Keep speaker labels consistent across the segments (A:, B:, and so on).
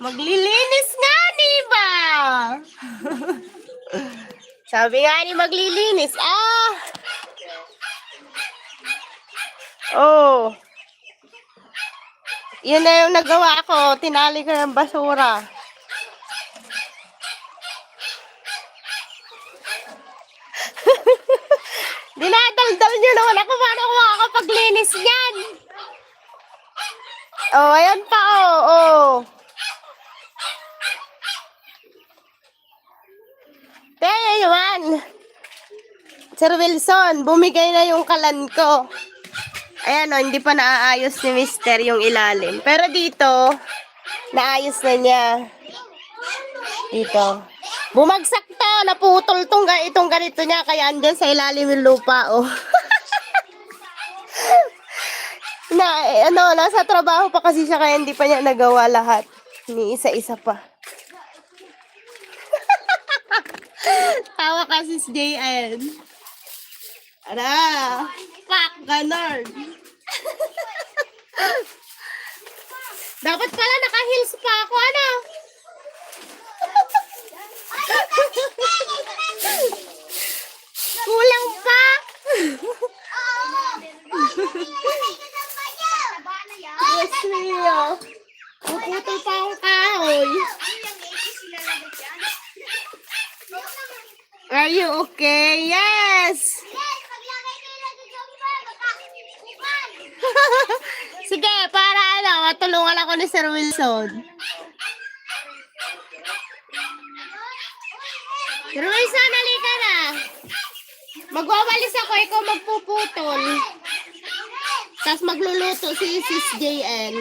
A: Maglilinis nga ni ba? Sabi nga ni maglilinis. Oh. Yun na yung nagawa ko. Tinali ko ng basura. Dinadaldal nyo naman ako. Paano ako makakapaglinis yan? Oh, ayan pa oh. Kaya naman. Sir Wilson, bumigay na yung kalan ko. Ayan o, hindi pa naaayos ni Mister yung ilalim. Pero dito, naayos na niya. Dito. Bumagsak to, naputol itong ganito niya, kaya andyan sa ilalim yung lupa oh. Nasa trabaho pa kasi siya, kaya hindi pa niya nagawa lahat. Ni isa-isa pa. Tawa kasi si JN. Ara, pak, ganon. Dapat pala naka-heels pa ako, ano? Kulang pa. Yes, Rio. Puputol pa akong kahoy. Are you okay? Yes! Sige, para matulungan ako ni Sir Wilson. Sir Wilson, halika na. Magwawalis ako, ikaw magpuputol. Tapos magluluto si Sis JN.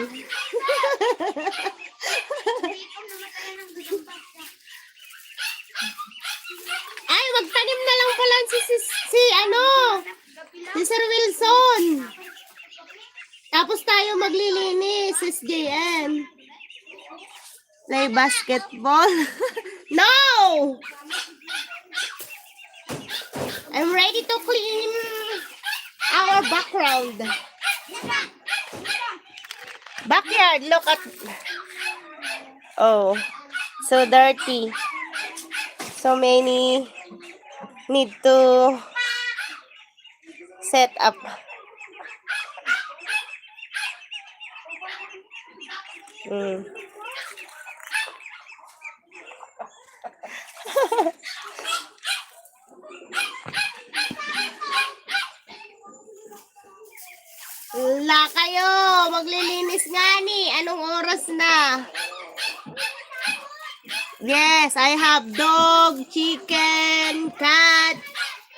A: Ay, magtanim na lang pala si Sir Wilson. Tapos tayo maglilinis, Sis JN. Play basketball. No! I'm ready to clean our background. Backyard, look at... Oh, so dirty. So many need to set up. Wala kayo, maglilinis nga ni. Anong oras na? Yes, I have dog, chicken, cat,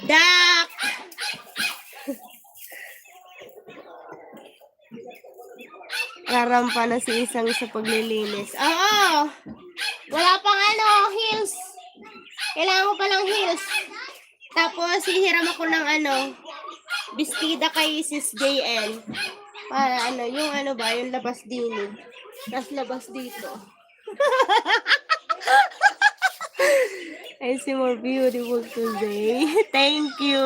A: duck. Rarampa na si isang sa paglilinis. Oo, wala pang heels. Kailangan ko palang heels. Tapos, hihiram ako ng bestida kay Sis JN. Para yung labas din. Tapos labas dito. I see more beautiful today. Thank you.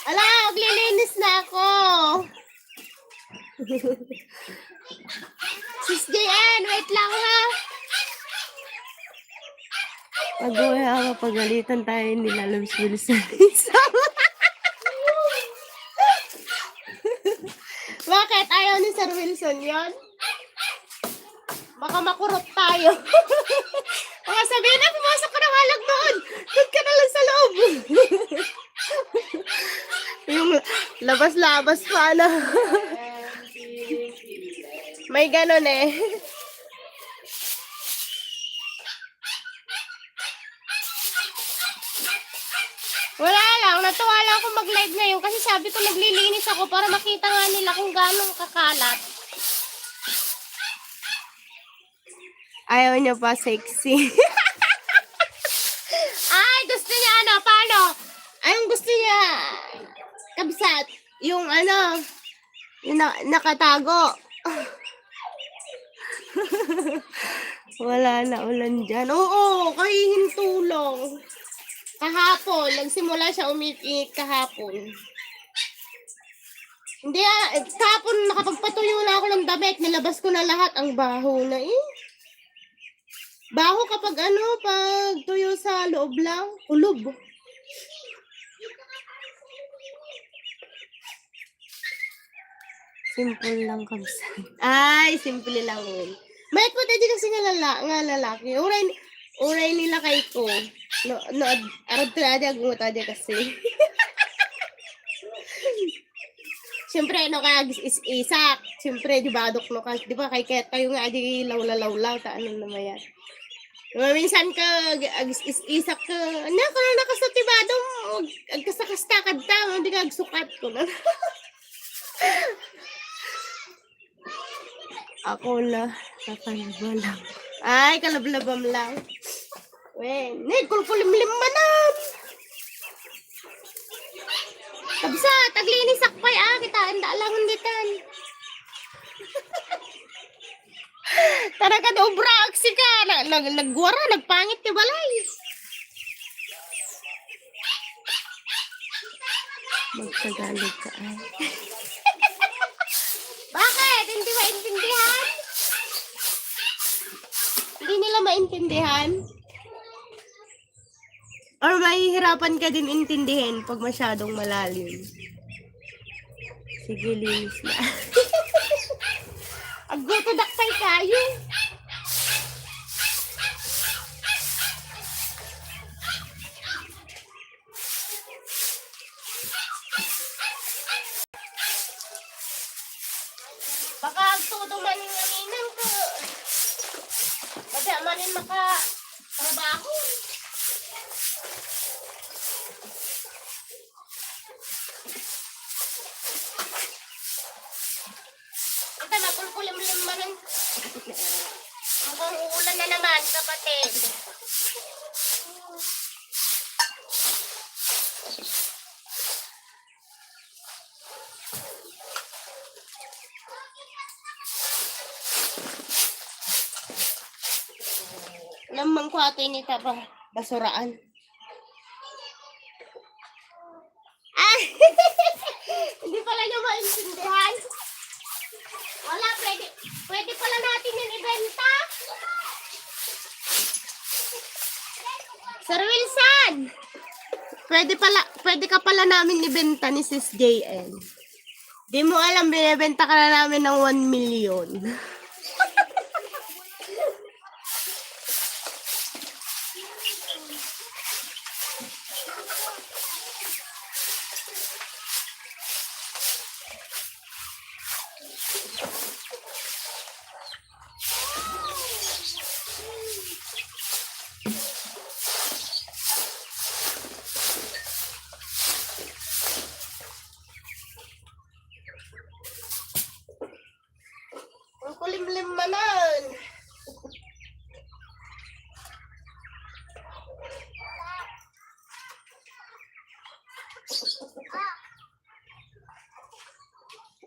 A: Ala, maglilinis na ako. Sis JN, wait lang ha. Pagalitan tayo nila Loves Wilson. Bakit? Ayaw ni Sir Wilson yon? Baka makurot tayo. Baka sabihin na, pumasok ka ng halag doon. Doon ka na lang sa loob. Yung labas-labas pa na. May ganon eh. Wala lang, natuwa lang ako mag-live ngayon kasi sabi ko naglilinis ako para makita nga nila kung gano'ng kakalat. Ayaw niya pa sexy. Ay, gusto niya paano? Ayong gusto niya, kabsat, yung yung nakatago. Wala na ulan dyan. Oo, kahihinto lang. Kahapon, nagsimula siya umiinit kahapon. Hindi kahapon nakapagpatuyo na ako ng damit. Nilabas ko na lahat. Ang baho na eh. Baho kapag pag tuyo sa loob lang. Ulob. Simple lang kabsan. Ay, simple lang yun. May po tayo kasi nga lalaki. Uray nila kay ko. No, arad tadi agung tadi kasi. Siyempre, kaya isak. Siyempre, di ba, adok no ka. Di ba, kayo nga, di lawla-lawlaw, ta ano naman yan. Minsan ka, isak ka, nakasatibadong, agkasakastakad ta, hindi ka agsukat ko na. Ako na, kakalaba lang. Ay, kalablabam lang. Wen, kulkulimlim manam. Kabsa, taglinis sakpay kita, anda lang hunditan. Tara ka dobra aksi ka, nagwara, nagpangit ti balay. Magtagalog ka ay. Bakit? Hindi maintindihan? Hindi nila maintindihan? Or mahihirapan ka din intindihin pag masyadong malalim? Sige, linis na. Agutudakpay kayo. Baka agtudo manin nganinang ko. Bada manin maka-trabaho. Ito, magkulkulim-lim manin. Mukhang uulan na naman, kapatid. Lamang ko ato ini pa basuraan. Ah, hindi pala niyo maintindihan. Wala, pwede pala natin yung ibenta. Sir Wilson, pwede ka pala namin ibenta ni Sis JN. Di mo alam, binibenta ka na namin ng 1 million. Ang kulimlim manan.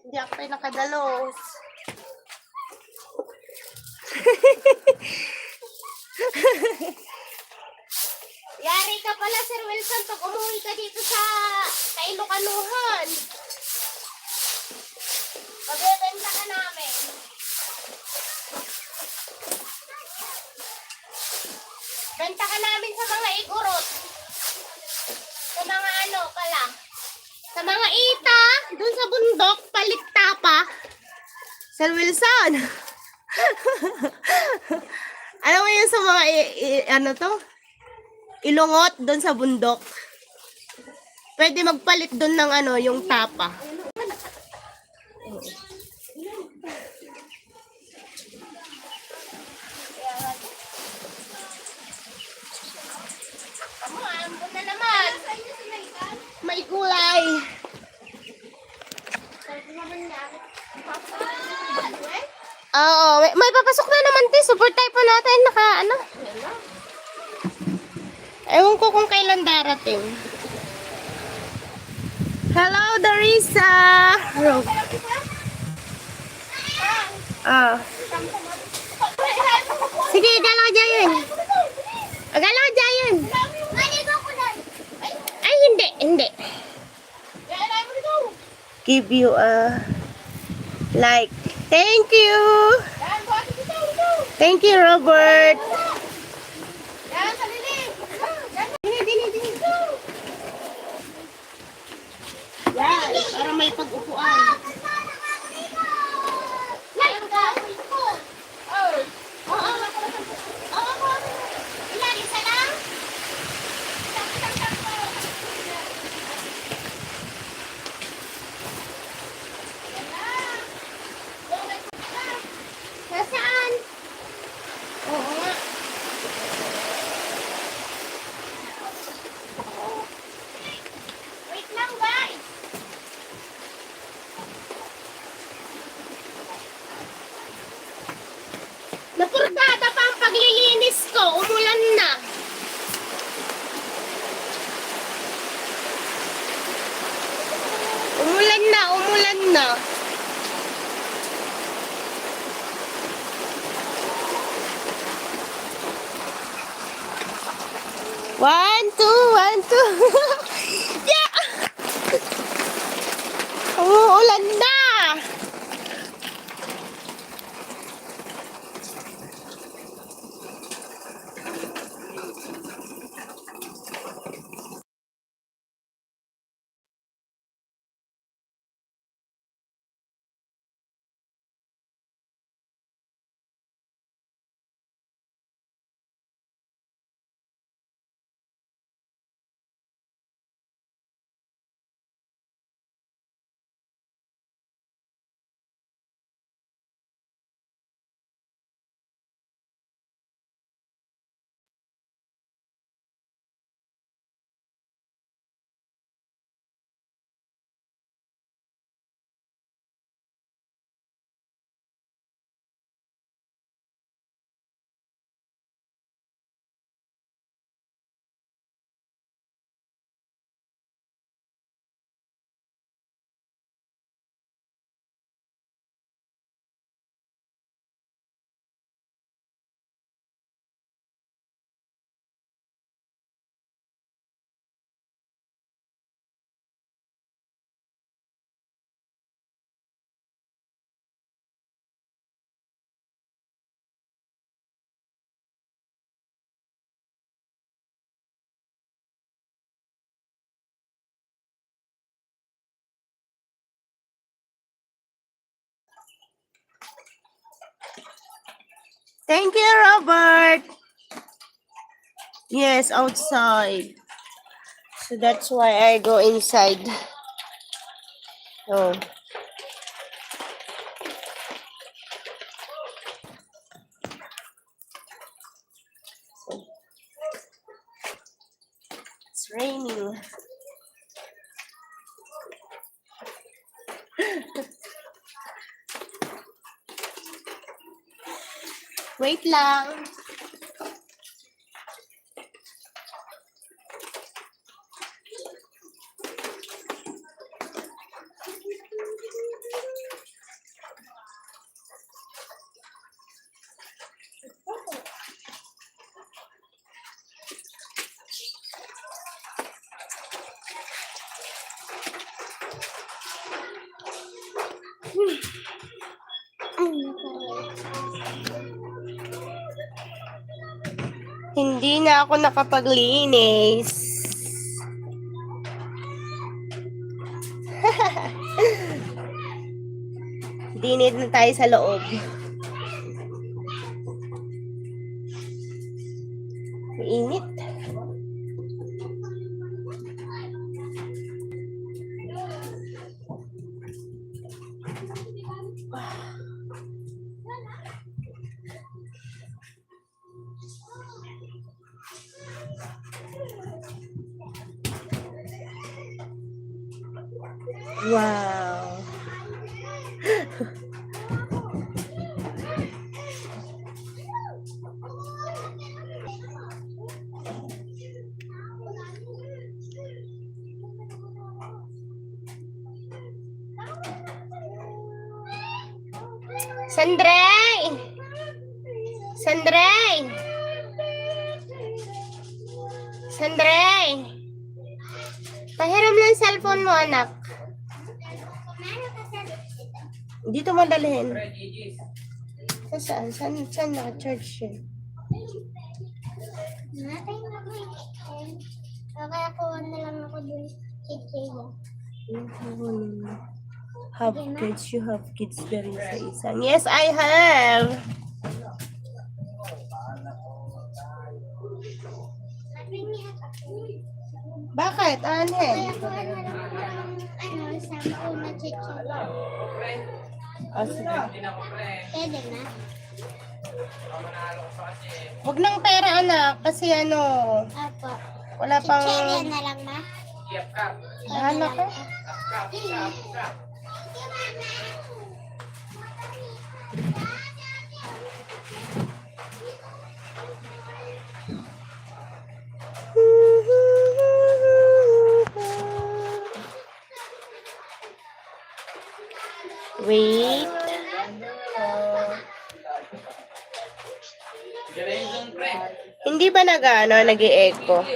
A: Hindi ako tayo nakadalos. Yari ka pala, Sir Wilson, pag umuwi ka dito sa Ilocanuhan. Magbebenta ka namin. Benta ka namin sa mga igurot. Sa mga pala. Sa mga ita, dun sa bundok, paliktapa. Sir Wilson. Alam mo yun sa mga, ilungot dun sa bundok. Pwede magpalit dun ng yung tapa. Na naman. May kulay. Oo, may papasok na naman tayo. Support tayo po natin. Ewan ko kung kailan darating. Hello, Darisa. Sige, gala ka dyan. Gala ka dyan. Ay, hindi, hindi. Give you a like. Thank you. Thank you, Robert. Yan, para may pag-upuan. Nasaan? Oo nga. Wait lang, guys. Napurgada pa ang paglilinis ko. Umulan na. Umulan na, umulan na. One, two, one, two. Yeah! Umuulan na. Thank you, Robert. Yes, outside. So that's why I go inside. Oh. It's raining. Wait lang. Hindi na ako nakapaglinis. Dinid na tayo sa loob. Mainit. Wow. Sandre! Sandray! Sandray! Pahiram lang cellphone mo, anak. Dito mo dalhin. Saan? Saan naka-charge yun?
B: Kaya kuha na lang ako dun.
A: Have kids, you have kids dari sa isang. Yes, I have. Bakit, Anhel?
B: Kaya kuha na lang ako ng sampo na chicken.
A: Oh, sige.
B: Pwede na?
A: Huwag ng pera, anak. Kasi ano,
B: Apo.
A: wala pang...
B: Chicken na lang ma?
A: Bahala ka. Wait. Hindi ba nag-e-echo?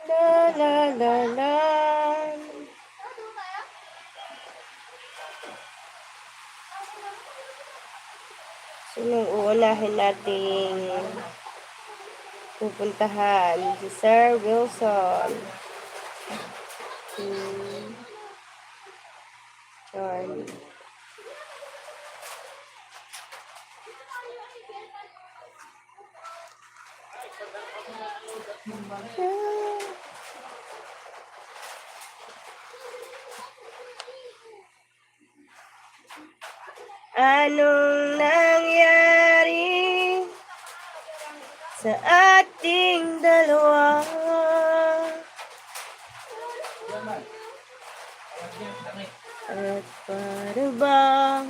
A: La la la la. Sinong uunahin nating pupuntahan? Si Sir Wilson. Charlie. Anong nangyari sa ating dalawa? At para bang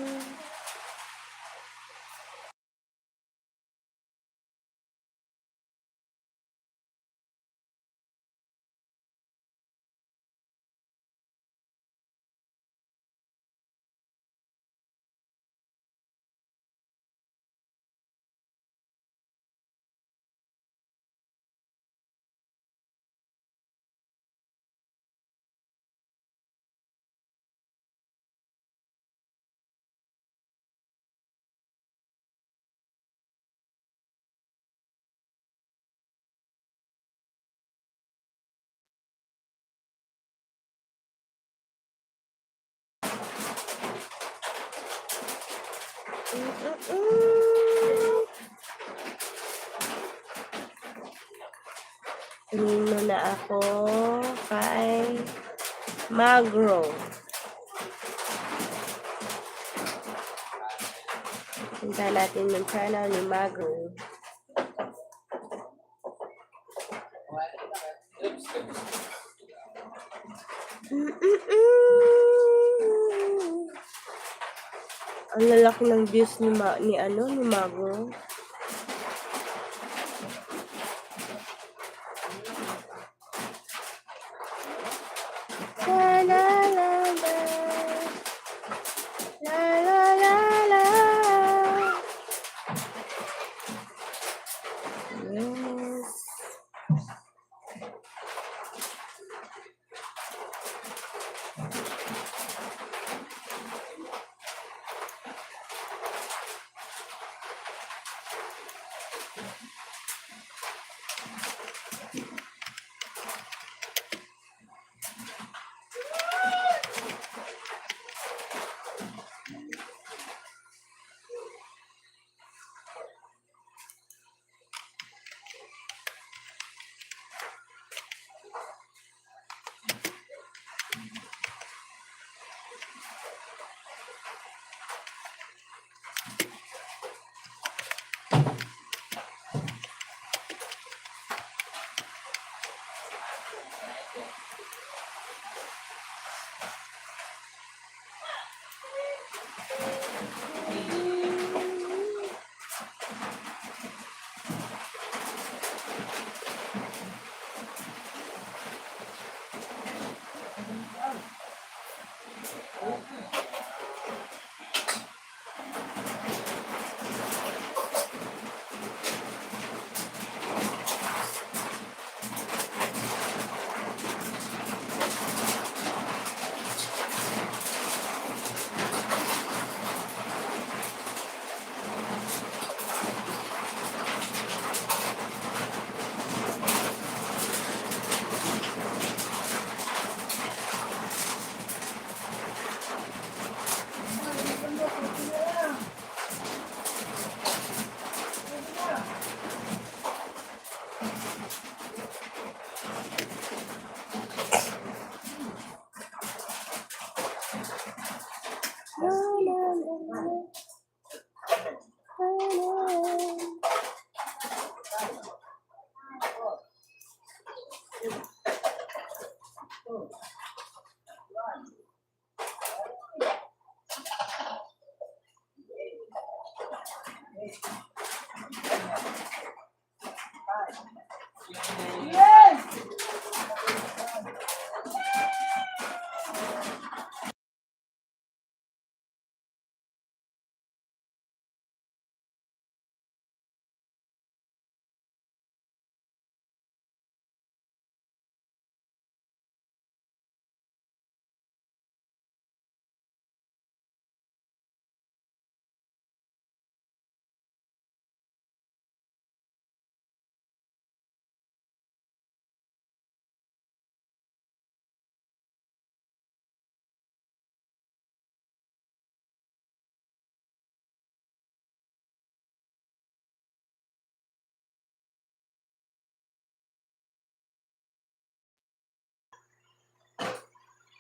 A: Tingin na ako kay Magro. Punta natin yung channel ni Magro. Ang lalaki ng views ni Magro. La la la la. La la la la. Yes.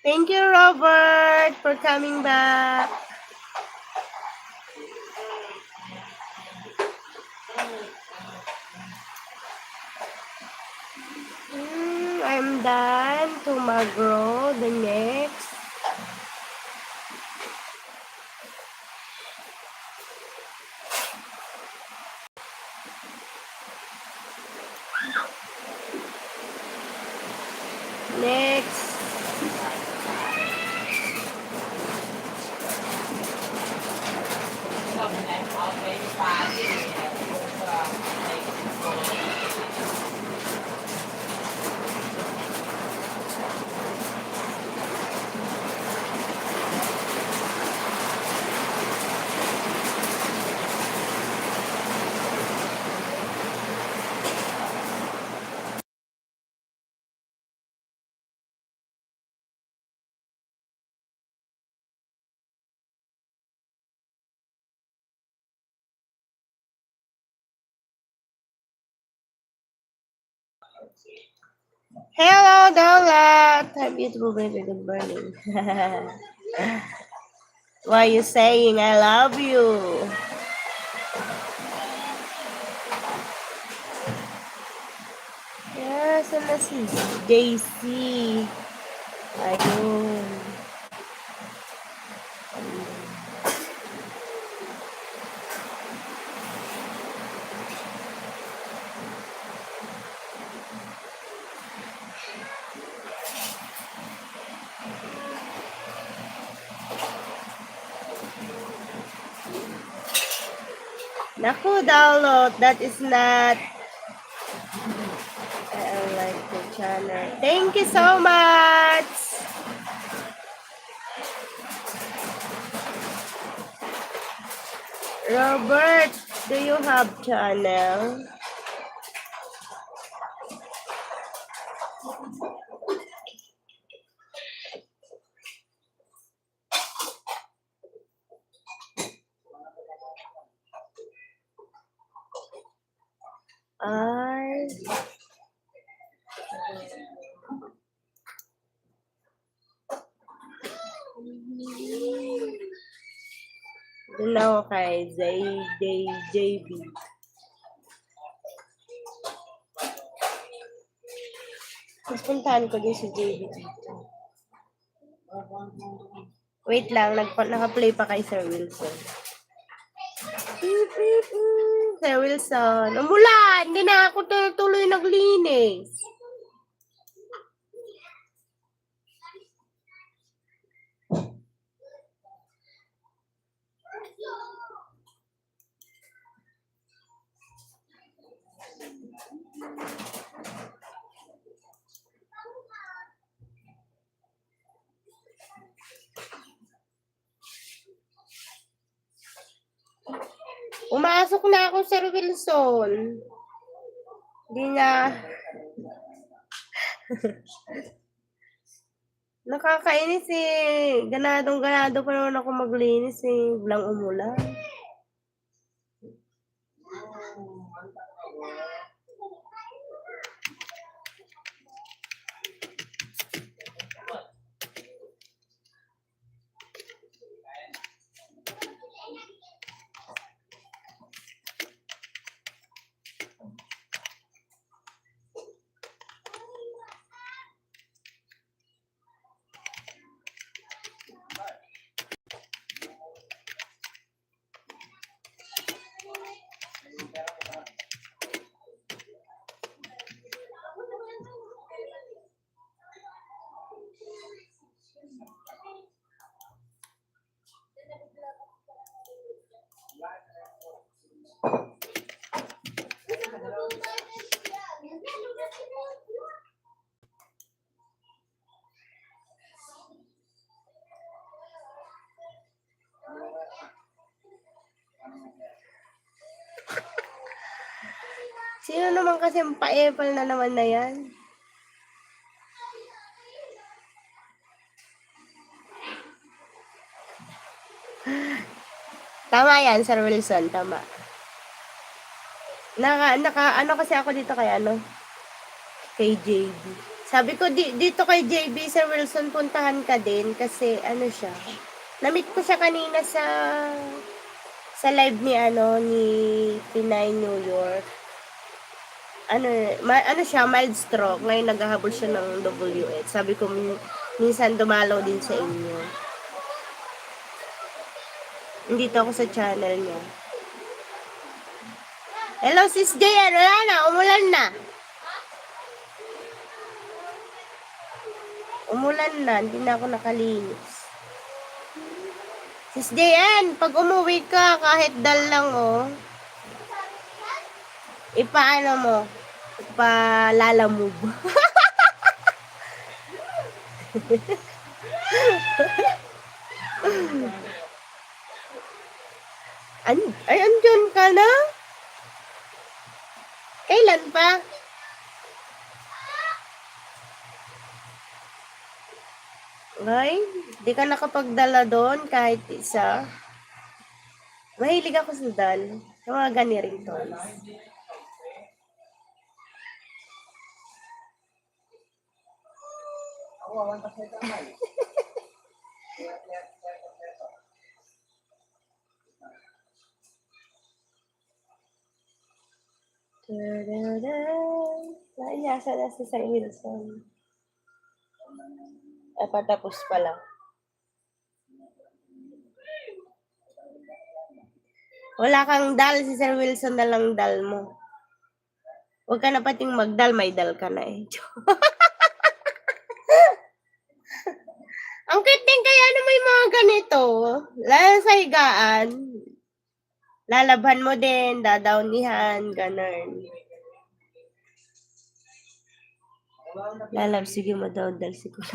A: Thank you, Robert, for coming back. I'm done to magro. The next. Next. Hello, Dolat. Hi, beautiful baby. Good morning. Why are you saying I love you? Yes, and si Daisy. Ayun. Naku, download. That is not. I like the channel. Thank you so much. Robert, do you have channel? Ay. Doon ako kay JB. Tapos puntahan ko din si JB dito. Wait lang, naka-play pa kay Sir Wilson. Sir Wilson, umulan! Hindi na ako tuloy naglinis. Umasok na ako, Sir Wilson. Hindi na. Nakakainis eh. Ganado pa naman ako maglinis eh. Biglang umulan. Sino naman kasi ang pa-epal na naman na yan? Tama yan, Sir Wilson, tama. Ano kasi ako dito kay JB. Sabi ko, dito kay JB, Sir Wilson, puntahan ka din kasi ano siya. Na-meet ko siya kanina sa live ni Pinay New York. Ano siya, mild stroke. Ngayon naghahabol siya ng WH. Sabi ko, minsan dumalaw din sa inyo. Nandito ako sa channel niya. Hello, Sis Jay. Wala na, umulan na. Umulan na, hindi na ako nakalinis. Sis Jayan, pag umuwi ka, kahit dal lang, ipaano mo, ipalalamove. Ay, andyan ka na? Kailan pa? Ay, di ka nakapagdala doon kahit isa. Mahilig ako sa dal. Yung mga ganiring toys. Nainyasa na si Sir Wilson. Ay, patapos pala. Wala kang dal, si Sir Wilson na lang dal mo. Huwag ka na pating magdal, may dal ka na eh. Ang cute din kaya na may mga ganito. Lalo sa higaan. Lalabhan mo din, dadawnihan, ganun. Sige mo daw, dal siguro.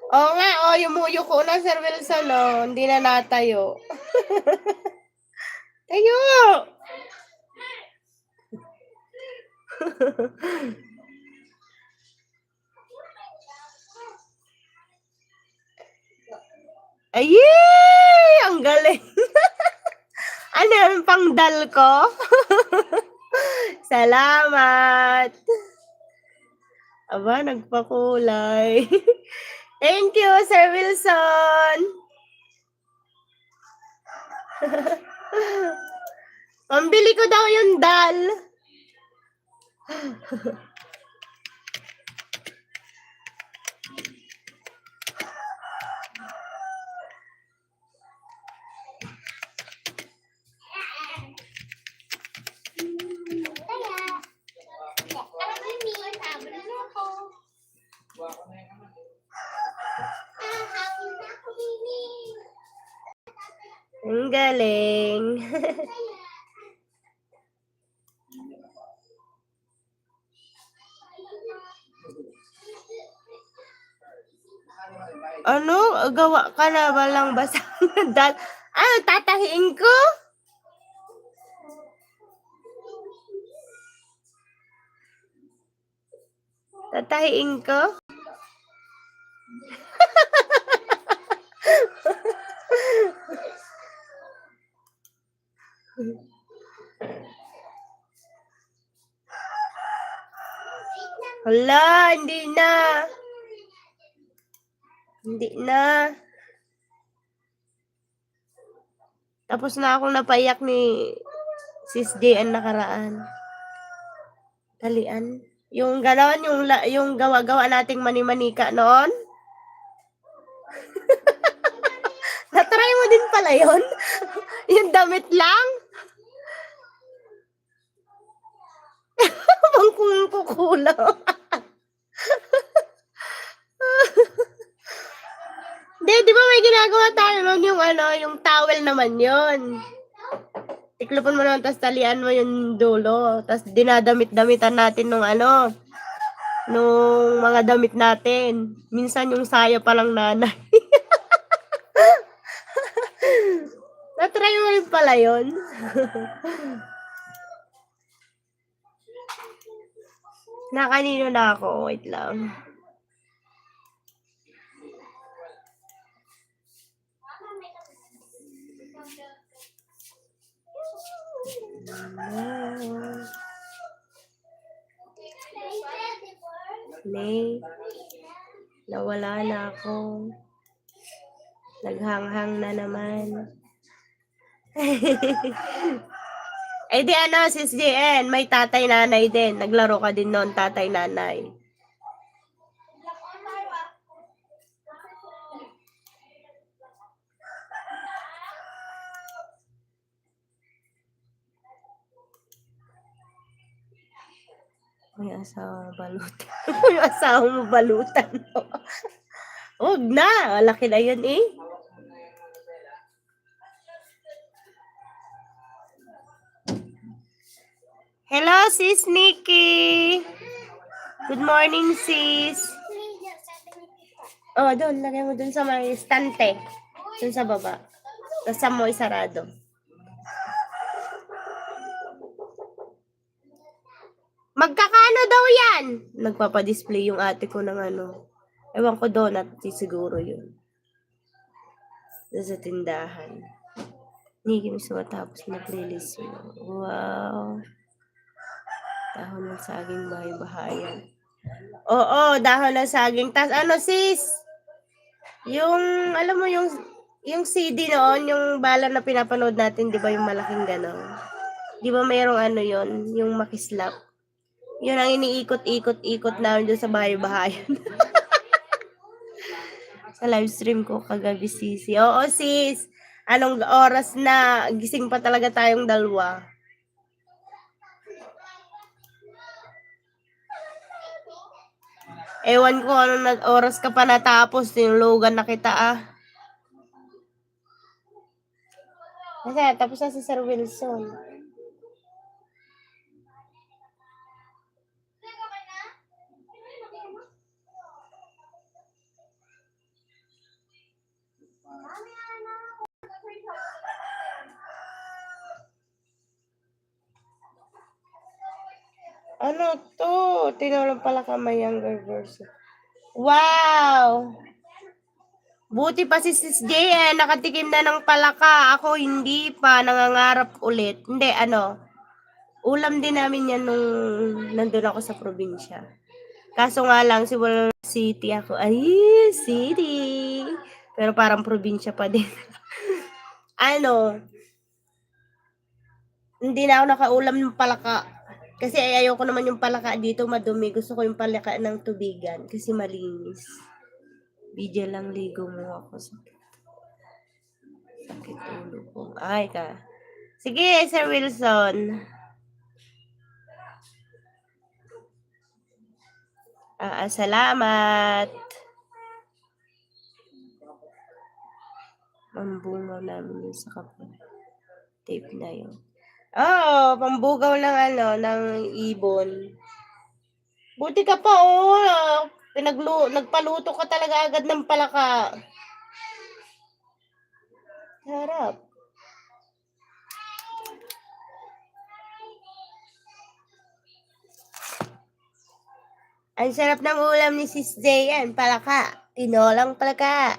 A: Oo nga, yumuyo ko na, Sir Wilson, hindi na natayo. Tayo! Ayy! Ang galing! Ano yung pangdal ko? Salamat! Aba, nagpakulay. Thank you, Sir Wilson! Pambili ko daw yung dal. Ang galing. Ano? Gawa ka na ba lang basa ng dal? Ano, tatahiin ko? Tatahiin ko? Hala, hindi na. Hindi na. Tapos na akong napaiyak ni Sis JN nakaraan. Talian. Yung gano'n, yung gawa-gawa nating mani-manika noon. Natry mo din pala yon. Yung damit lang. Pang kukulang. Di ba may ginagawa tayo nun yung yung towel naman yon. Tiklopon mo naman, tapos talian mo yung dulo. Tapos dinadamit-damitan natin nung nung mga damit natin. Minsan yung saya pa lang nanay. Natry mo rin pala yun. Nakanino na ako. Wait lang. May nawala na ako. Naghanghang na naman. Eh di Sis JN, may tatay nanay din. Naglaro ka din noon, tatay nanay. May asawa balutan. May asawa mo balutan. Huwag na. Laki na yun eh. Hello, Sis Nikki. Good morning, sis. Oh, doon. Lagay mo doon sa may stante. Doon sa baba. Tapos mo isarado. Magkakano daw yan? Nagpapadisplay yung ate ko ng Ewan ko doon at siguro yun. Doon sa tindahan. Hindi mas matapos na playlist mo. Wow. Dahon ng saging bahay-bahayan. Oo, dahon ng saging. Tapos sis? Yung, alam mo yung CD noon, yung bala na pinapanood natin, di ba yung malaking gano'n? Di ba mayroong yon, yung makislap? Yun ang iniikot-ikot-ikot namin doon sa bahay-bahayan. Sa live stream ko kagabi, sisi. Oo, sis. Anong oras na? Gising pa talaga tayong dalawa. Ewan ko anong oras ka pa natapos. Yung Logan na kita Kasi tapos na si Sir Wilson. Ano to? Tinolang pala ka may younger version. Wow! Buti pa si Sis JN, nakatikim na ng palaka. Ako hindi pa, nangangarap ulit. Hindi, ulam din namin yan nung nandun ako sa probinsya. Kaso nga lang, si Wala City ako. Ay, city! Pero parang probinsya pa din. Hindi na ako nakaulam ng palaka. Kasi ayoko naman yung palaka dito madumi. Gusto ko yung palaka ng tubigan kasi malinis. Video lang ligo mo ako. Sakit ulo ko. Ay ka. Sige, Sir Wilson. Salamat. Pambungaw namin yun sa kapwa. Tape na yun. Oo, pambugaw ng ng ibon. Buti ka pa, nagpaluto ka talaga agad ng palaka. Harap. Ang sarap ng ulam ni Sis Jayan, palaka. Tinolang palaka.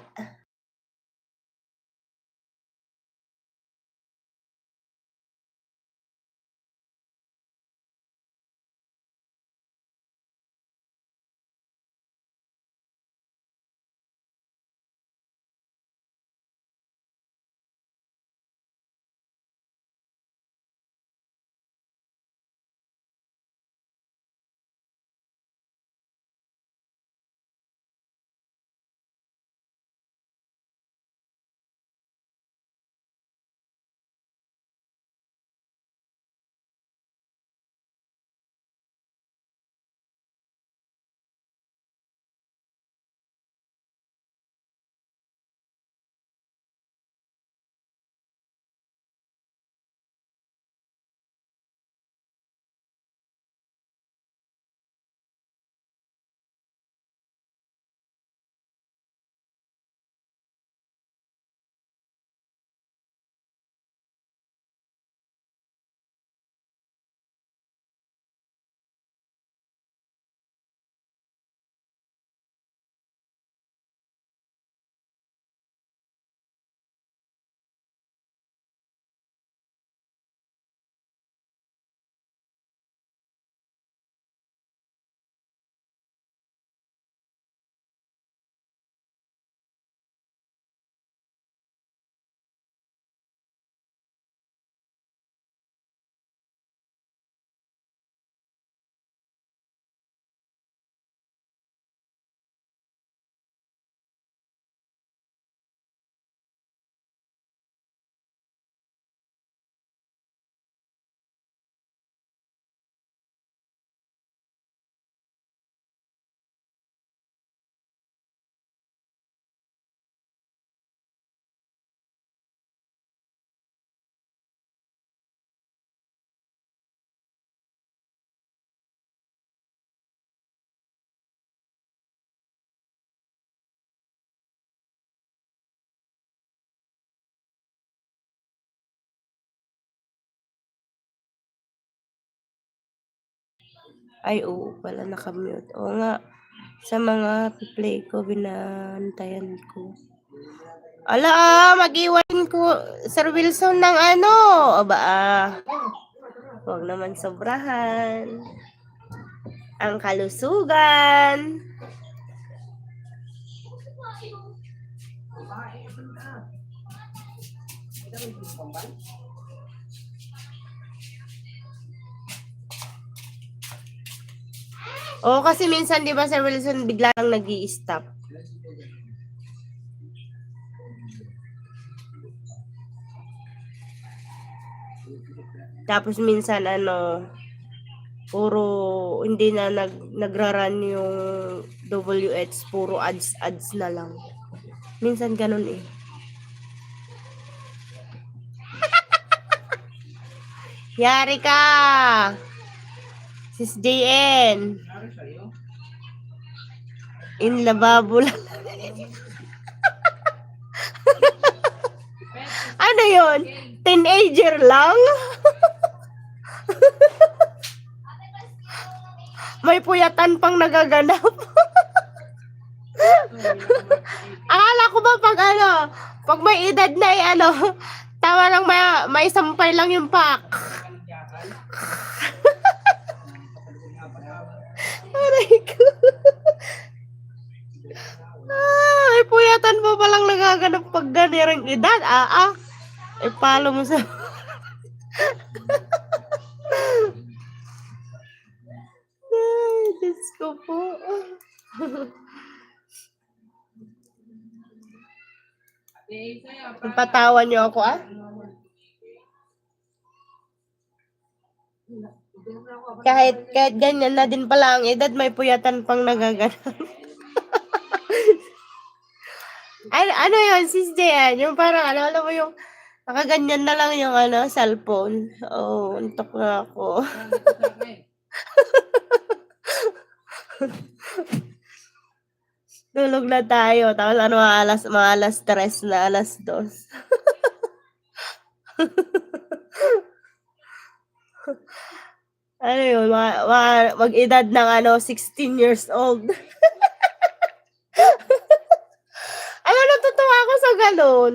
A: Ay, oo pala, nakamute. Oo nga, sa mga play ko, binantayan ko. Ala, mag-iwan ko, Sir Wilson, ng aba, huwag naman sobrahan. Ang kalusugan. Oo, kasi minsan, di ba, Sir Wilson, bigla lang nag-i-stop. Tapos minsan, puro, hindi na nagra-run yung WH, puro ads na lang. Minsan ganun eh. Yari ka! Sis JN. In lababo lang. Ano yun? Teenager lang? May puyatan pang nagaganap. Akala ko ba pag may edad na tawa lang may sampay lang yung pack. Aray ko. May puyatan pa palang nagaganap pag ganirang edad. Follow mo sa Diyos ko po. Napatawan niyo ako, ah? Kahit ganyan na din pala ang edad, may puyatan pang nagaganon. Ano yun, sis Jen? Yung parang, alam mo yung, nakaganyan na lang yung, cellphone. Oh, untok na ako. Tulog na tayo. Tapos mga alas 3 na, alas 2. Ano yun, mag-edad ng 16 years old. Natutuwa ako sa ganun.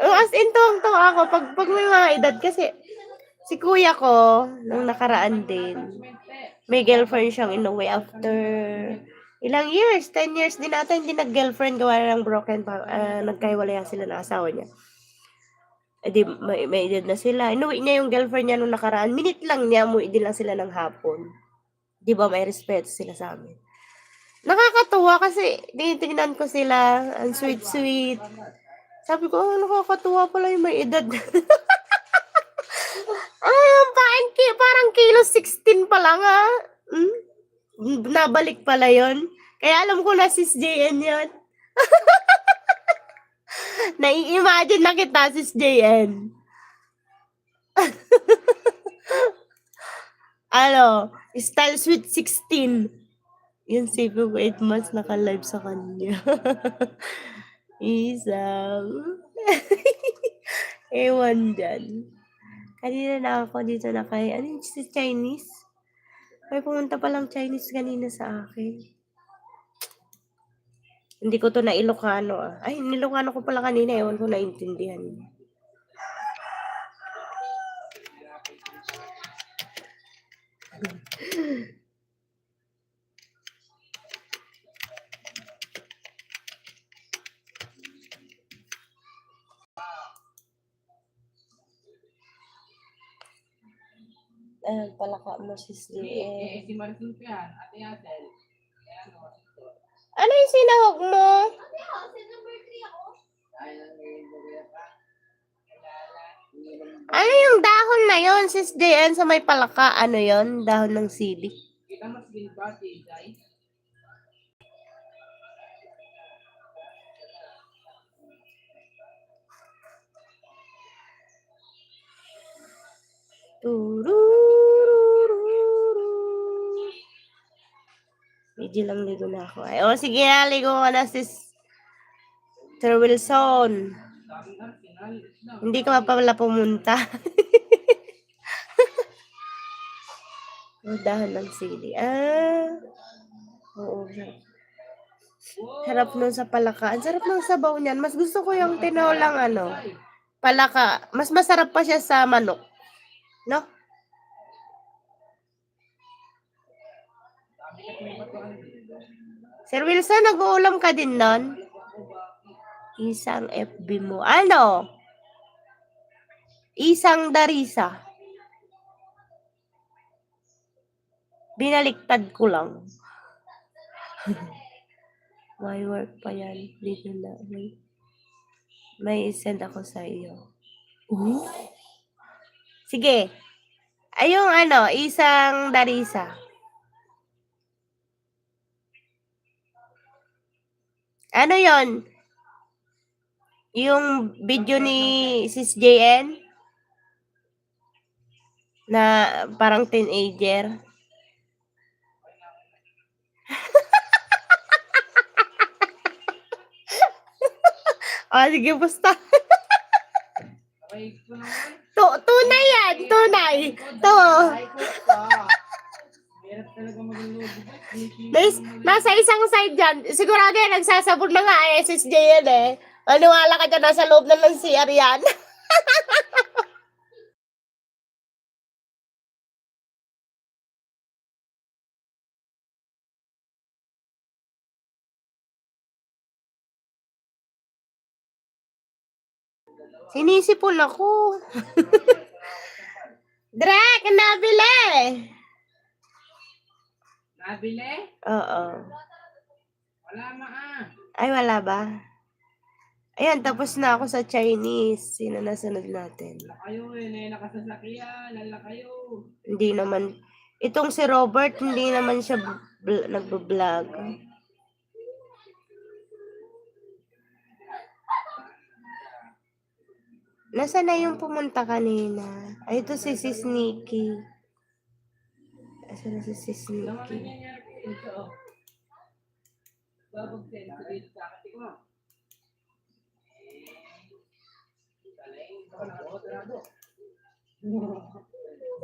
A: As in, tuwang-tuwa ako pag may mga edad. Kasi, si kuya ko, nung nakaraan din, may girlfriend siyang inuwi after ilang years, 10 years din ata hindi nag-girlfriend gawa ng broken, nagkahiwalayan sila ng asawa niya. Di, may edad na sila. Inuwi niya yung girlfriend niya nung nakaraan. Minute lang niya, umuwi din lang sila ng hapon. Di ba, may respeto sila sa amin. Nakakatuwa kasi tinitingnan ko sila, ang sweet-sweet. Sabi ko, nakakatuwa pala yung may edad. Parang kilo 16 pa lang, ha? Nabalik pala yon. Kaya alam ko na sis JN yun. Nai-imagine na kita, sis JN. Style sweet 16. Yun, sabi ko 8 months naka-live sa kanya. Isang. Ewan dyan. Kanina na ako dito na kay, ano yung si Chinese? May pumunta palang Chinese kanina sa akin. Hindi ko to na Ilocano, ah. Ay, nilocano ko pala kanina. Ewan ko naintindihan. Palaka mo, sis JN. Ano yung sinahog mo? Ano yung dahon na yon, sis JN, sa may palaka? Ano yon? Dahon ng sili. Medyo lang ligo na ako. Ay, sige na, ligo ka na, sis Sir Wilson. Hindi ka pa pala pumunta. Dahon ng sili. Oo. Harap nun sa palaka. Ang sarap ng sabaw niyan. Mas gusto ko yung tinolang palaka. Mas masarap pa siya sa manok. No? Sir Wilson, nag-uulam ka din nun? Isang FB mo. Ano? Isang Darisa. Binaliktad ko lang. May work pa yan. Dito na. May send ako sa iyo. Sige. Ayong isang Darisa. Ano yon? Yung video ni sis JN? Na parang teenager. Sige, basta. Tunay yan. Tunay. To. Nasa isang side dyan. Sigurado yan, nagsasabog na nga SSJ yan eh. Maniwala ka dyan, nasa loob na ng CR yan. Sinisipon ako. Drek, nabili.
C: Nabili?
A: Oo.
C: Wala ma
A: Ay, wala ba? Ayan, tapos na ako sa Chinese. Sino na sunod natin?
C: Kayo nakasasakyan. Lala kayo.
A: Hindi naman. Itong si Robert, hindi naman siya nagbablog. Nasaan na yung pumunta kanina? Ay, ito si Nikki. Nasaan na si Nikki?
C: Babag-send ko dito sa akin ko.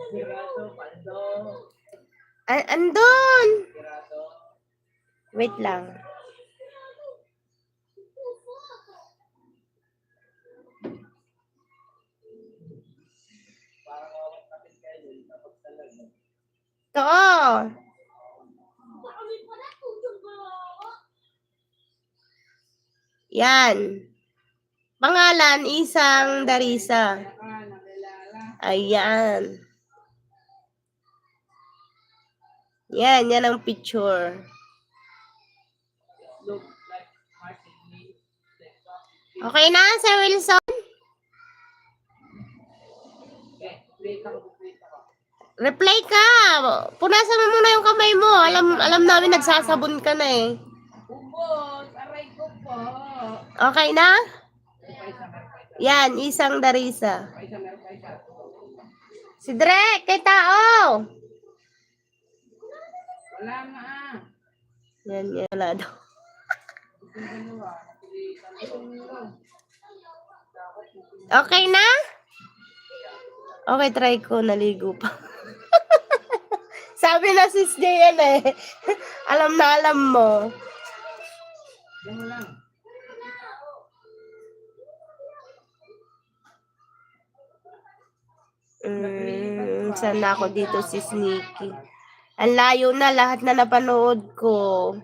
C: Sirato, pando.
A: Andun!
C: Sirato.
A: Wait lang.
C: Parang awat kapit kayo kapag talaga.
A: Ito. Yan. Pangalan, Isang Darisa. Ayan. Yan ang picture.
C: Look like Martin Lee.
A: Okay na, Sir Wilson?
C: Wait ako.
A: Reply ka. Punasan mo muna yung kamay mo. Alam namin nagsasabon ka na eh.
C: Ubos, aray ko po.
A: Okay na? Yan, Isang Darisa. Si Drek, kay tao.
C: Wala nga
A: Yan, wala daw. Okay na? Okay, try ko. Naligo pa. Sabi na sis Jayan eh. Alam na alam mo.
C: Yan mo lang.
A: Saan na ako dito si Nikki? Ang layo na lahat na napanood ko.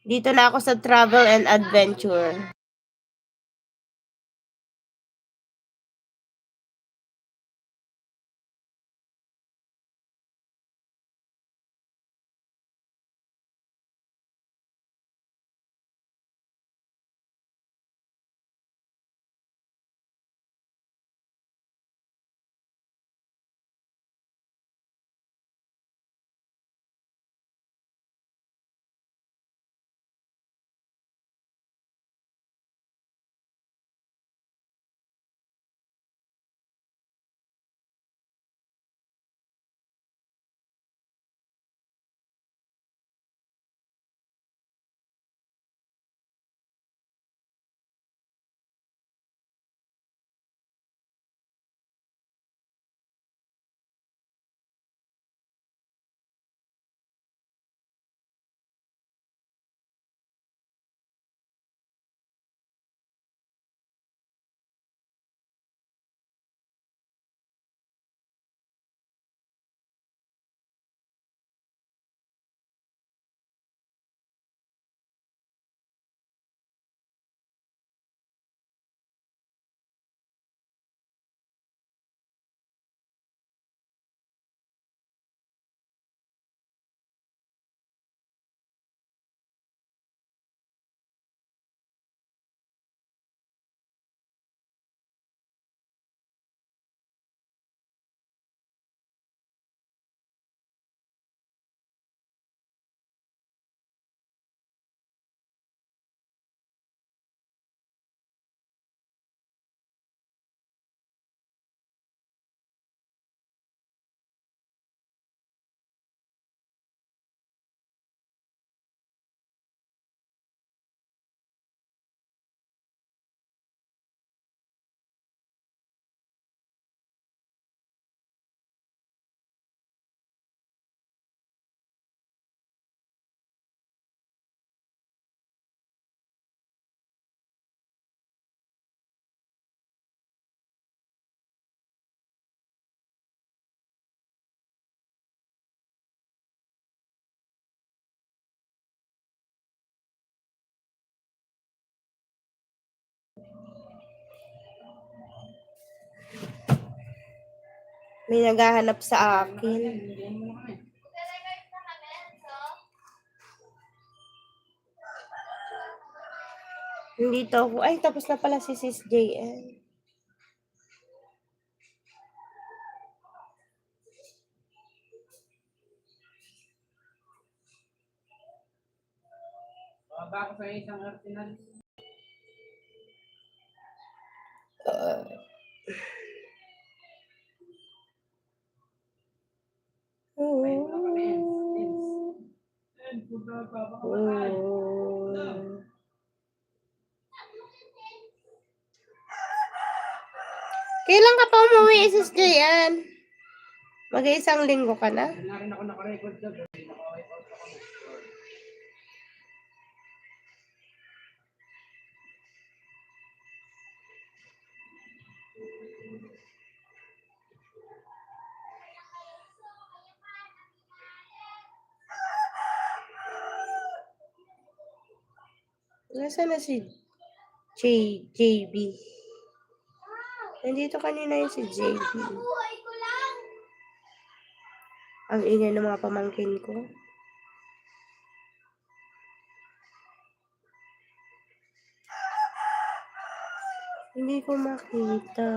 A: Dito na ako sa travel and adventure. May naghahanap sa akin.
C: Hindi mo na kami.
A: Nandito ako. Ay, tapos na pala si Sis JN.
C: Baba ko sa isang arsenal.
A: Kailan ka pa umuwi, Sis JN? Mag-iisang linggo ka na?
C: Hindi na rin ako nakarecord doon. Naka-record ako.
A: Nasaan na si JB? Nandito kanina yung si JB.
B: Buhay ko lang.
A: Ang ingay ng mga pamangkin ko. Hindi ko makita.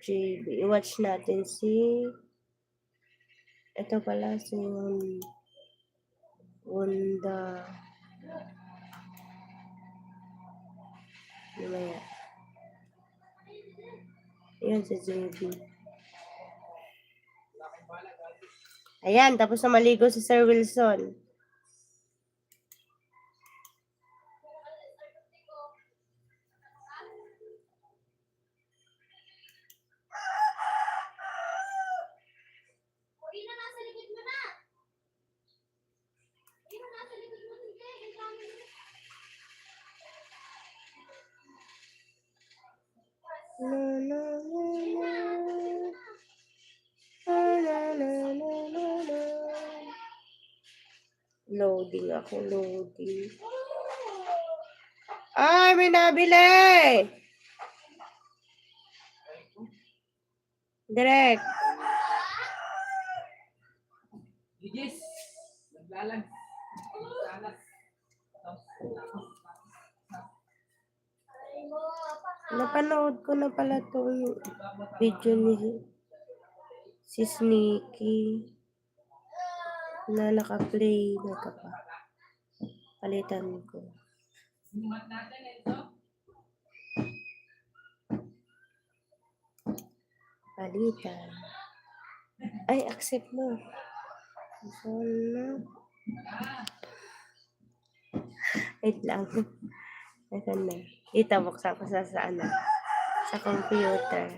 A: JB. Watch natin si... Ito pala si Wanda. Lumaya. Ayan si JB. Ayan, tapos na maligo si Sir Wilson.
B: Ina, nasa likod mo na. Ina, nasa likod mo. Sige, ang dami mo.
A: Na, na, na, na. Na, na, na, na, na, na. Loading ako, loading. Ay, may nabili! Direk.
C: Gigis! Naglalag. Salas.
B: Ay mo,
A: Napanood ko na pala itong video ni si Sneaky na naka-play na ka pa. Palitan ko.
C: Sumat natin ito.
A: Palitan. Ay, accept mo. Sana. Wait lang. Ito na. Ito, buksan ko sa ano. Sa computer.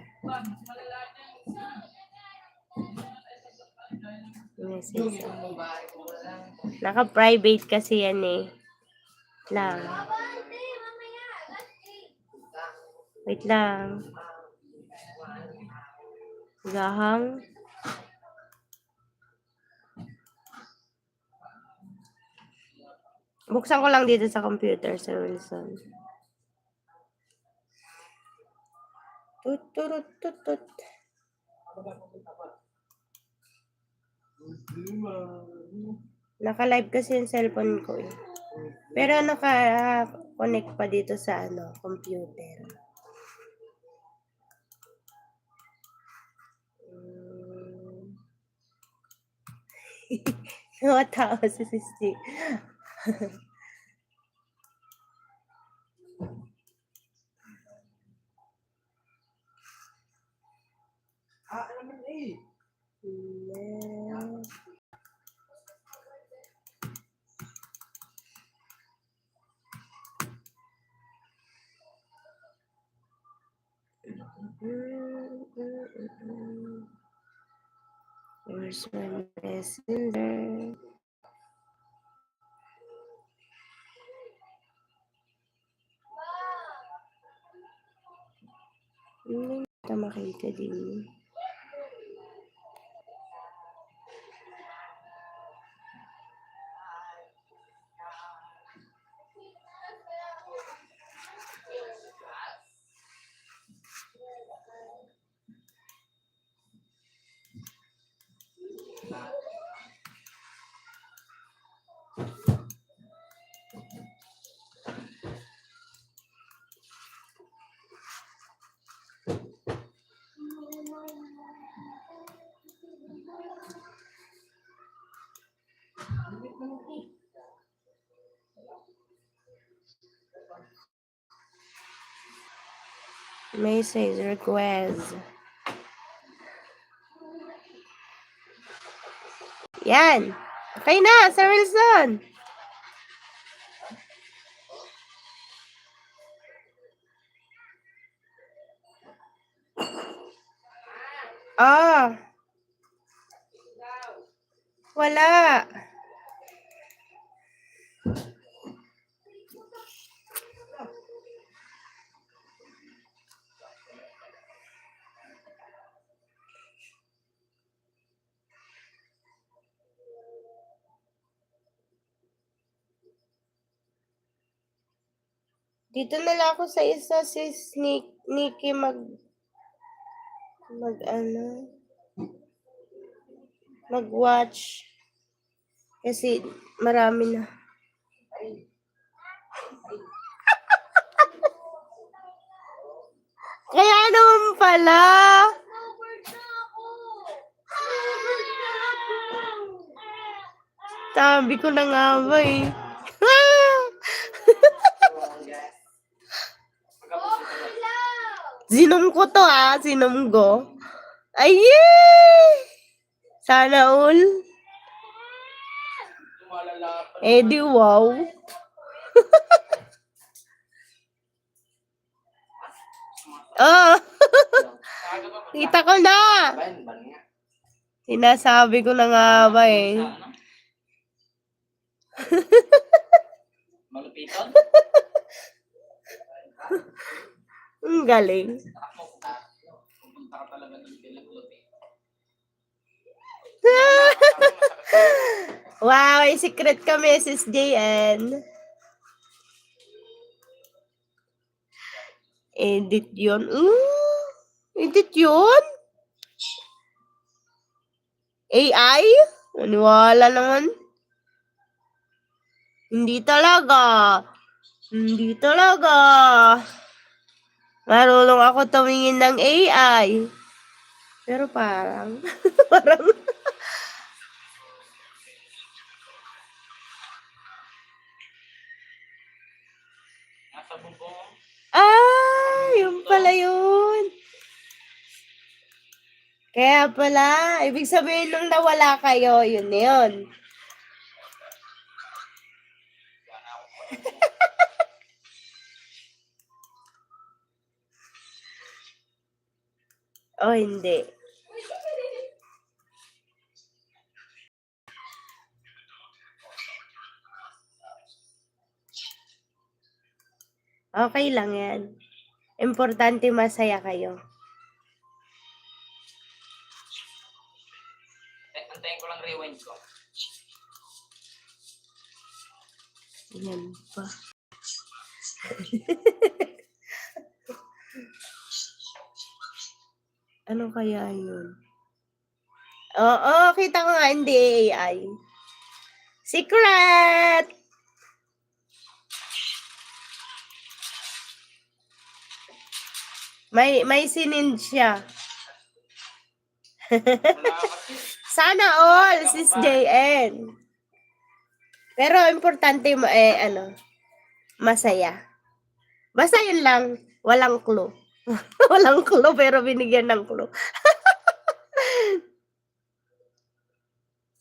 A: Message. Naka-private kasi yan eh. Lang.
B: abante, mamaya.
A: Wait lang. Gahang. Buksan ko lang dito sa computer, Sir Wilson. Tuturut tutut. Naka-live kasi yung cellphone ko eh. Pero naka-connect pa dito sa ano, computer. Mga tao si Sisti.
C: Alam mo eh.
A: Where's my messenger? Hindi kita makita din. Message request. Yan. Okay na, Sir Wilson. Ah. Wala. Dito na lang ako sa isa si Nikki mag-watch. Kasi marami na. Kaya naman pala. Sabi ko na nga ba eh. Sinom ko to sinom ko. Ay, sana all. Eh di wow. Oh. Kita ko na. Sinasabi ko na nga ba eh.
C: Malupiton?
A: Ang galing.
C: Pupunta ka talaga ng Pilipinas.
A: Wow, may secret kami, Sis JN. Edit yun. Edit yun? AI? Maniwala naman. Hindi talaga. Hindi talaga. Marunong ako tumingin ng AI. Pero parang,
C: Nasa bubong.
A: yun pala yun. Kaya pala, ibig sabihin nung nawala kayo, yun na yun. Oh, hindi. Okay lang yan. Importante masaya kayo.
C: Antayin ko lang rewind ko.
A: Yan pa. Ano kaya yun? Oo, kita ko nga, hindi AI. Secret! May sinind siya. Sana all, Sis JN. Pero importante mo, masaya. Basta yun lang, walang clue. Walang clue, pero binigyan ng clue.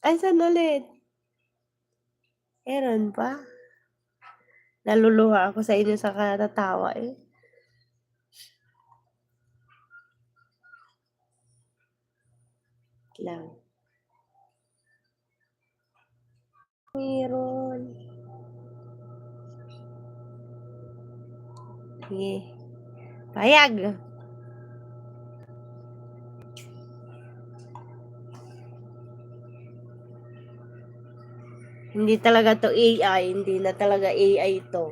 A: Ay, saan ulit? Meron pa? Naluluha ako sa inyo sa katatawa eh. Lang. Meron. Sige. Payag. Hindi talaga to AI. Hindi na talaga AI to.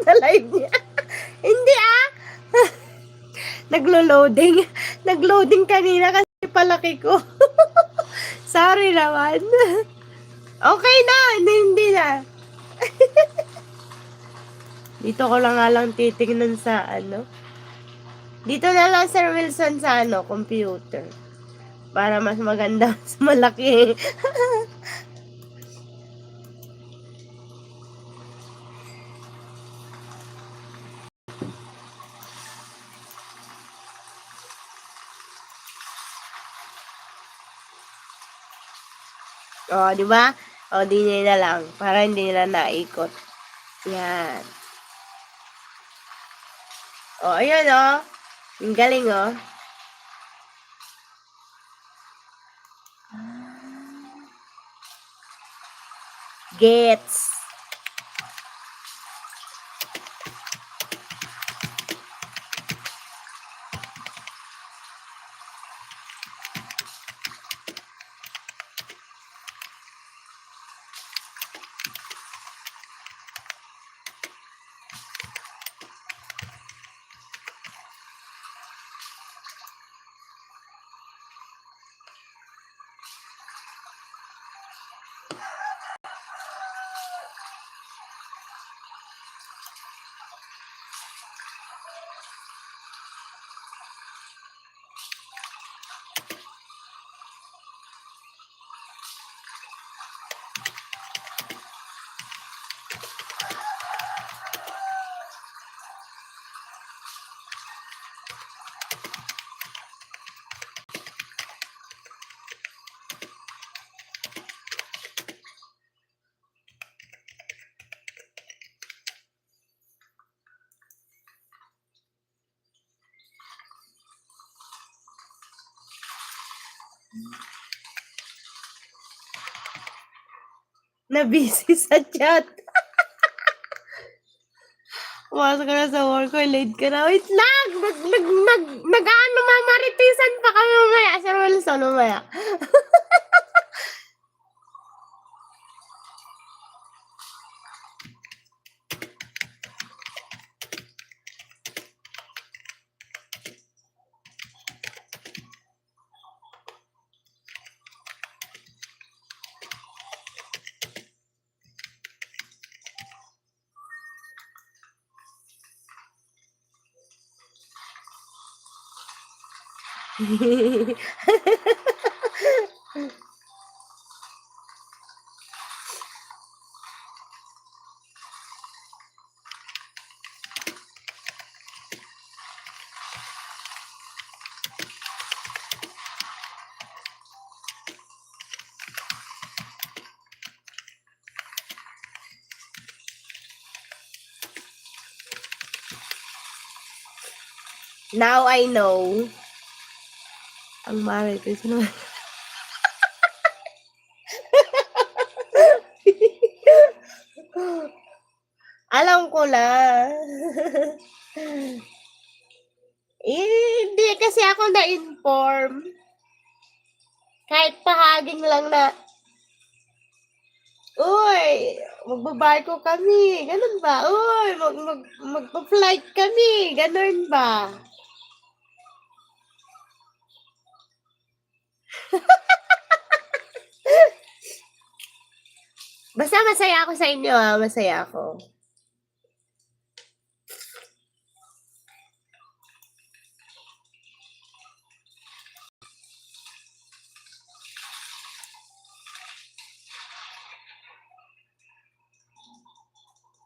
A: na live niya. Hindi ah. Naglo-loading. Nag-loading kanina kasi palaki ko. Sorry naman. Okay na. Hindi na. Dito ko lang nga lang titignan sa ano. Dito na lang, Sir Wilson, sa ano, computer. Para mas maganda, mas malaki. O, di ba? O, di nila lang. Para hindi nila naikot. Yan. O, ayun o. Ang galing o. Gets. Na-busy sa chat. Pumasok ka na sa work ko, late ka na. Wait lang! Nag-ano, mamaritisan pa kami mamaya. Sir Wilson, mamaya. Now I know. Ang marites naman. Alam ko na. Hindi kasi ako na-inform. Kahit pahaging lang na, uy, magbabarko kami. Ganun ba? Uy, magpa-flight kami. Ganun ba? Basta masaya ako sa inyo, ha? Masaya ako.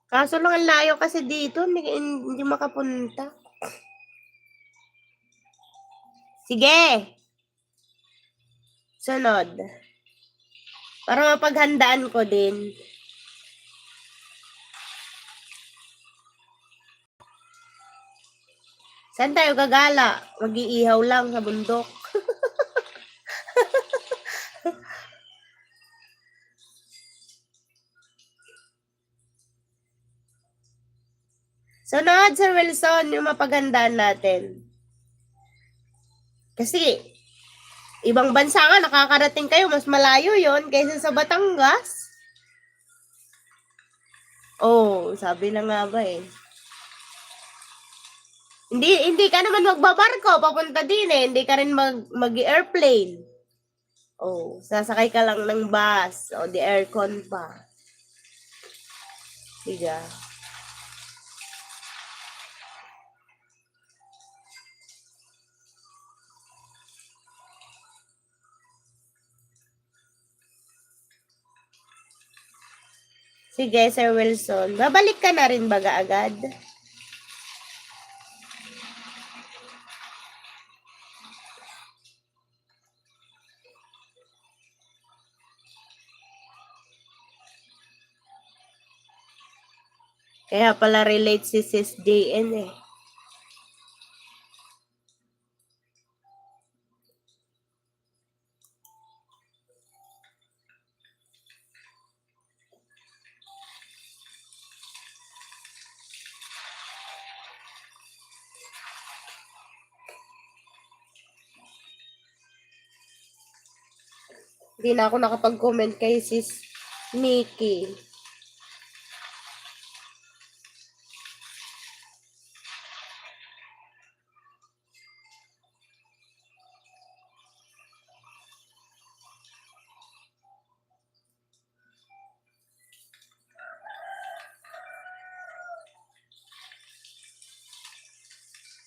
A: Kaso lang ang layo kasi dito, hindi makapunta. Sige. Sunod. Para mapaghandaan ko din. Saan tayo gagala? Mag-iihaw lang sa bundok. Sunod, Sir Wilson, yung mapaghandaan natin. Kasi, ibang bansa nga, nakakarating kayo, mas malayo yon kaysa sa Batangas. Oh, sabi na nga ba eh. Hindi ka naman magbabarko, papunta din eh. Hindi ka rin mag-airplane. Oh, sasakay ka lang ng bus. O, di aircon pa. Diga. Sige, Sir Wilson. Babalik ka na rin baga agad? Kaya pala relate si Sis JN eh. Hindi na ako nakapag-comment kay Sis Nikki.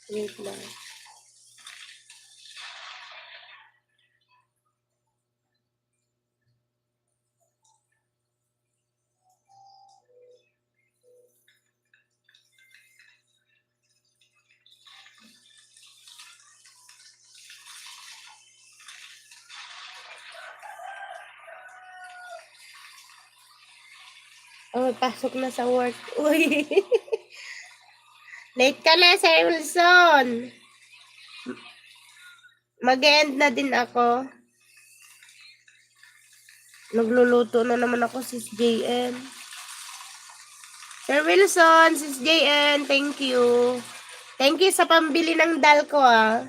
A: Wait lang. Oh, pasok na sa work. Uy. Late ka na, Sir Wilson. Mag-end na din ako. Nagluluto na naman ako, Sis JN. Sir Wilson, Sis JN, thank you. Thank you sa pambili ng dal ko, ah.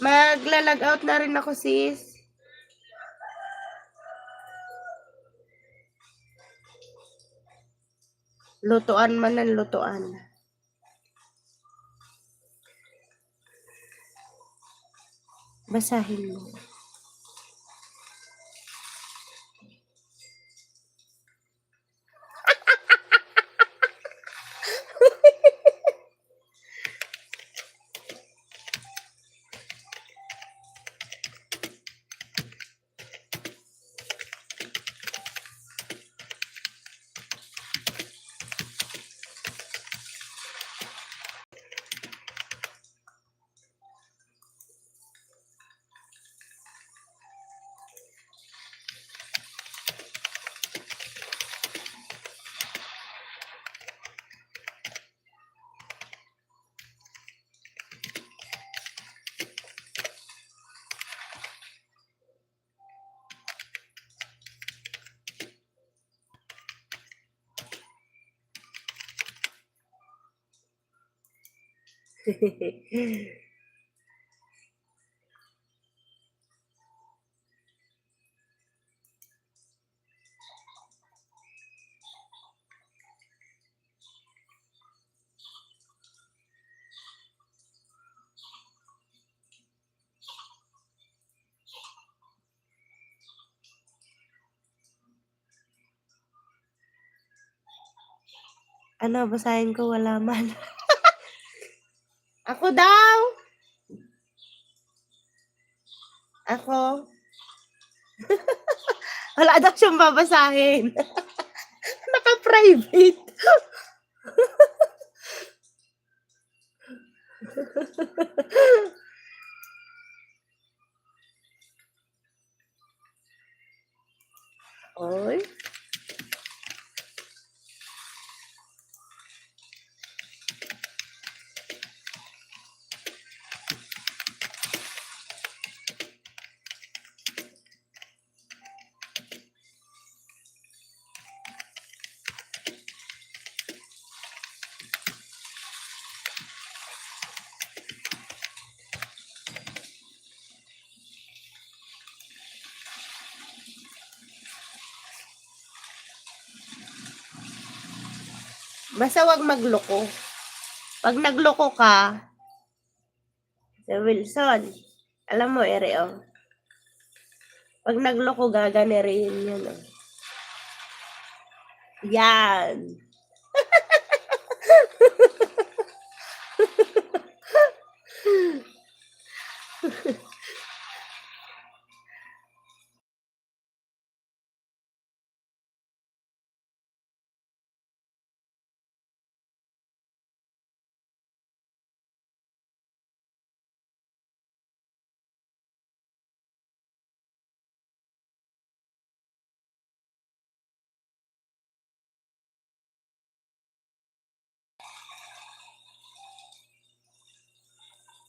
A: Magla-log out na rin ako, sis. Lutuan man ang lutuan. Basahin mo. Ano, basahin ko, wala man. Ako daw. Ako. Wala daw siyang babasahin. Naka-private. Oy. Basta wag magloko. Pag nagloko ka, Sir Wilson, alam mo, ere, oh. Pag nagloko, gagana rin yan, oh. Yan.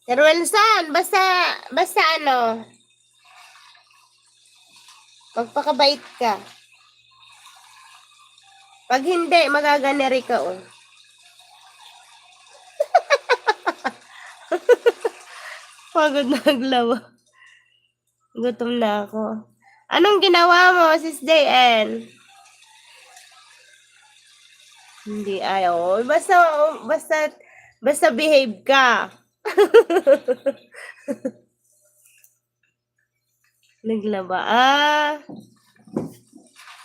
A: Sir Wilson, basta ano, magpakabait ka. Pag hindi, magaganeri ka, oh. Pagod na aglaw. Gutom na ako. Anong ginawa mo, Sis JN? Hindi ayaw. Basta behave ka. Naglaba.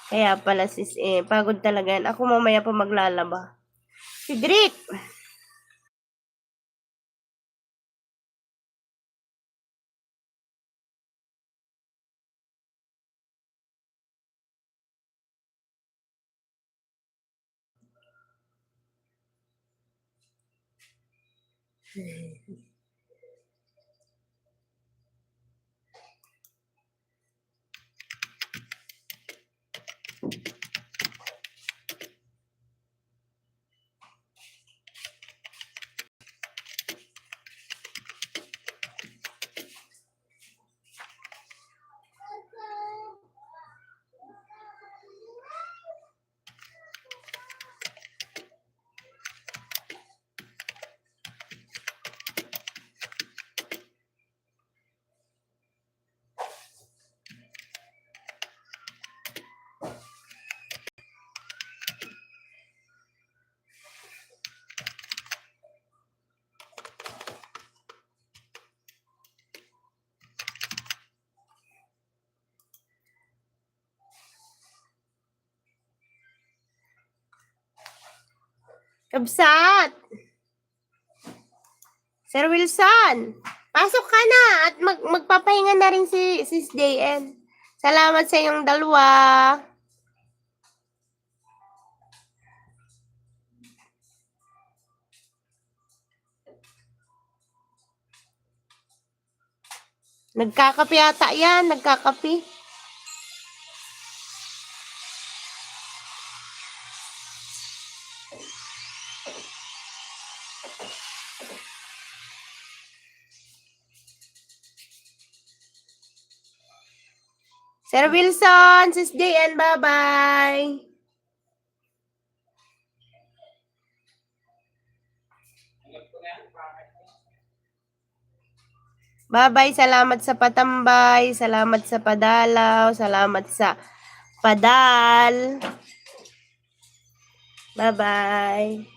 A: Kaya pala sis pagod talaga yan. Ako mamaya pa maglalaba. Si Drake. Kabsat. Sir Wilson, pasok ka na at magpapahinga na rin si Sis JN. Salamat sa iyong dalawa. Nagkakape ata yan, nagkakape. Sir Wilson, Sis JN, bye-bye. Bye-bye, salamat sa patambay, salamat sa padalaw, salamat sa padal. Bye-bye.